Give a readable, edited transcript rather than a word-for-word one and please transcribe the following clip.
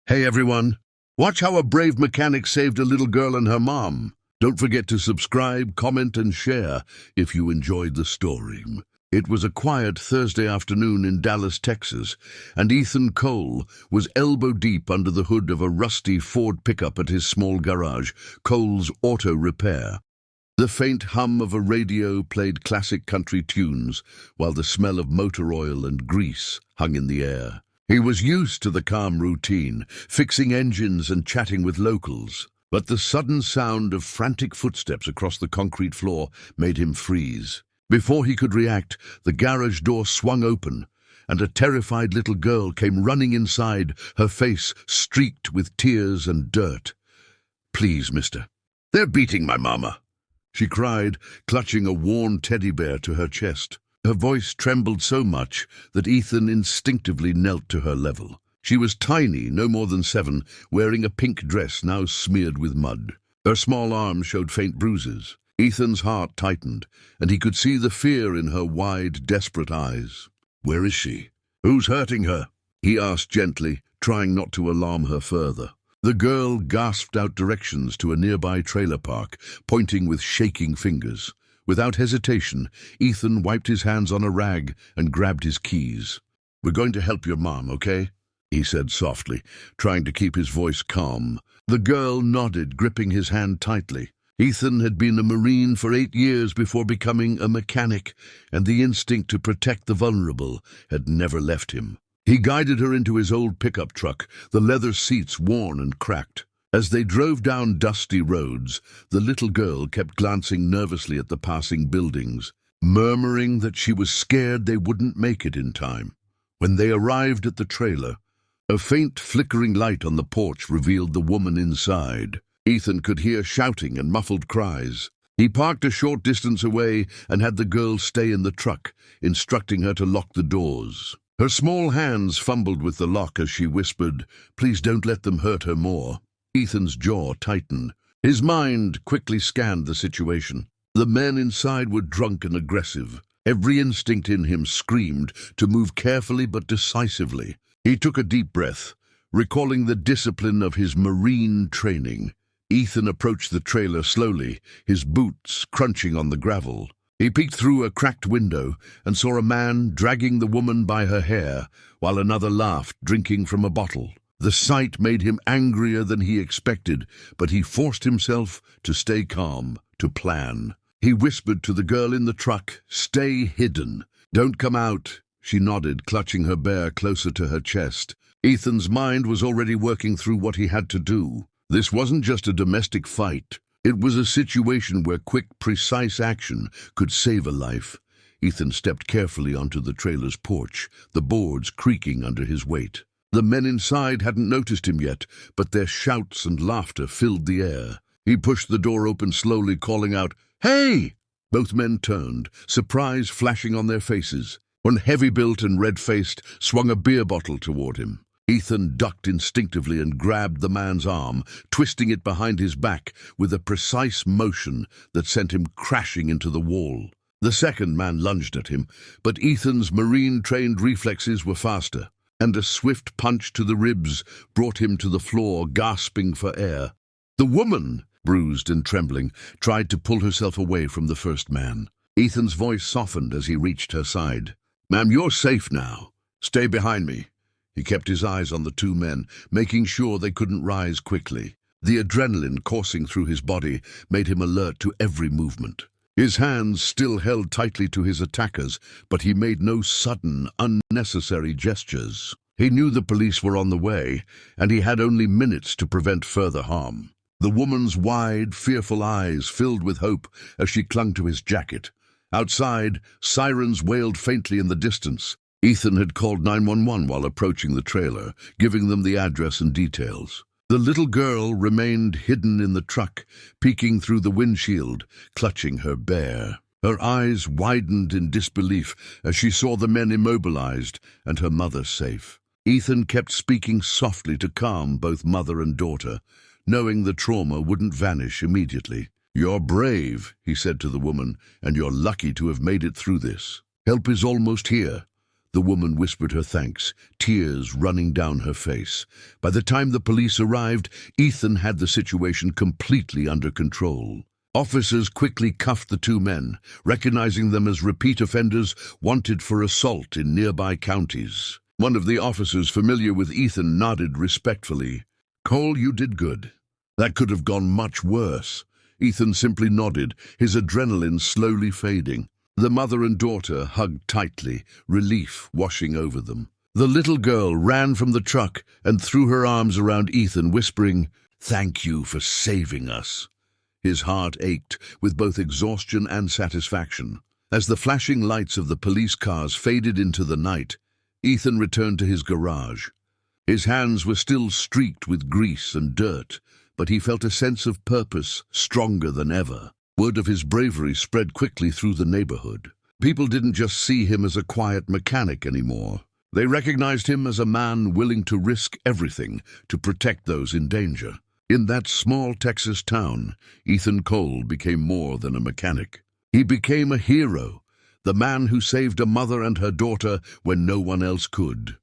Hey everyone, watch how a brave mechanic saved a little girl and her mom. Don't forget to subscribe, comment and share if you enjoyed the story. It was a quiet Thursday afternoon in Dallas, Texas, and Ethan Cole was elbow deep under the hood of a rusty Ford pickup at his small garage, Cole's Auto Repair. The faint hum of a radio played classic country tunes, while the smell of motor oil and grease hung in the air. He was used to the calm routine, fixing engines and chatting with locals. But the sudden sound of frantic footsteps across the concrete floor made him freeze. Before he could react, the garage door swung open, and a terrified little girl came running inside, her face streaked with tears and dirt. "Please, mister, they're beating my mama," she cried, clutching a worn teddy bear to her chest. Her voice trembled so much that Ethan instinctively knelt to her level. She was tiny, no more than 7, wearing a pink dress now smeared with mud. Her small arms showed faint bruises. Ethan's heart tightened, and he could see the fear in her wide, desperate eyes. "Where is she? Who's hurting her?" he asked gently, trying not to alarm her further. The girl gasped out directions to a nearby trailer park, pointing with shaking fingers. Without hesitation, Ethan wiped his hands on a rag and grabbed his keys. "We're going to help your mom, okay?" he said softly, trying to keep his voice calm. The girl nodded, gripping his hand tightly. Ethan had been a Marine for 8 years before becoming a mechanic, and the instinct to protect the vulnerable had never left him. He guided her into his old pickup truck, the leather seats worn and cracked. As they drove down dusty roads, the little girl kept glancing nervously at the passing buildings, murmuring that she was scared they wouldn't make it in time. When they arrived at the trailer, a faint flickering light on the porch revealed the woman inside. Ethan could hear shouting and muffled cries. He parked a short distance away and had the girl stay in the truck, instructing her to lock the doors. Her small hands fumbled with the lock as she whispered, "Please don't let them hurt her more." Ethan's jaw tightened. His mind quickly scanned the situation. The men inside were drunk and aggressive. Every instinct in him screamed to move carefully but decisively. He took a deep breath, recalling the discipline of his Marine training. Ethan approached the trailer slowly, his boots crunching on the gravel. He peeked through a cracked window and saw a man dragging the woman by her hair, while another laughed, drinking from a bottle. The sight made him angrier than he expected, but he forced himself to stay calm, to plan. He whispered to the girl in the truck, "Stay hidden. Don't come out." She nodded, clutching her bear closer to her chest. Ethan's mind was already working through what he had to do. This wasn't just a domestic fight. It was a situation where quick, precise action could save a life. Ethan stepped carefully onto the trailer's porch, the boards creaking under his weight. The men inside hadn't noticed him yet, but their shouts and laughter filled the air. He pushed the door open slowly, calling out, "Hey!" Both men turned, surprise flashing on their faces. One heavy-built and red-faced swung a beer bottle toward him. Ethan ducked instinctively and grabbed the man's arm, twisting it behind his back with a precise motion that sent him crashing into the wall. The second man lunged at him, but Ethan's Marine-trained reflexes were faster, and a swift punch to the ribs brought him to the floor, gasping for air. The woman, bruised and trembling, tried to pull herself away from the first man. Ethan's voice softened as he reached her side. "Ma'am, you're safe now. Stay behind me." He kept his eyes on the 2 men, making sure they couldn't rise quickly. The adrenaline coursing through his body made him alert to every movement. His hands still held tightly to his attackers, but he made no sudden, unnecessary gestures. He knew the police were on the way, and he had only minutes to prevent further harm. The woman's wide, fearful eyes filled with hope as she clung to his jacket. Outside, sirens wailed faintly in the distance. Ethan had called 911 while approaching the trailer, giving them the address and details. The little girl remained hidden in the truck, peeking through the windshield, clutching her bear. Her eyes widened in disbelief as she saw the men immobilized and her mother safe. Ethan kept speaking softly to calm both mother and daughter, knowing the trauma wouldn't vanish immediately. "You're brave," he said to the woman, "and you're lucky to have made it through this. Help is almost here. The woman whispered her thanks, tears running down her face. By the time the police arrived, Ethan had the situation completely under control. Officers quickly cuffed the two men, recognizing them as repeat offenders wanted for assault in nearby counties. One of the officers familiar with Ethan nodded respectfully. "Cole, you did good. That could have gone much worse." Ethan simply nodded, his adrenaline slowly fading. The mother and daughter hugged tightly, relief washing over them. The little girl ran from the truck and threw her arms around Ethan, whispering, "Thank you for saving us." His heart ached with both exhaustion and satisfaction. As the flashing lights of the police cars faded into the night, Ethan returned to his garage. His hands were still streaked with grease and dirt, but he felt a sense of purpose stronger than ever. Word of his bravery spread quickly through the neighborhood. People didn't just see him as a quiet mechanic anymore. They recognized him as a man willing to risk everything to protect those in danger. In that small Texas town, Ethan Cole became more than a mechanic. He became a hero, the man who saved a mother and her daughter when no one else could.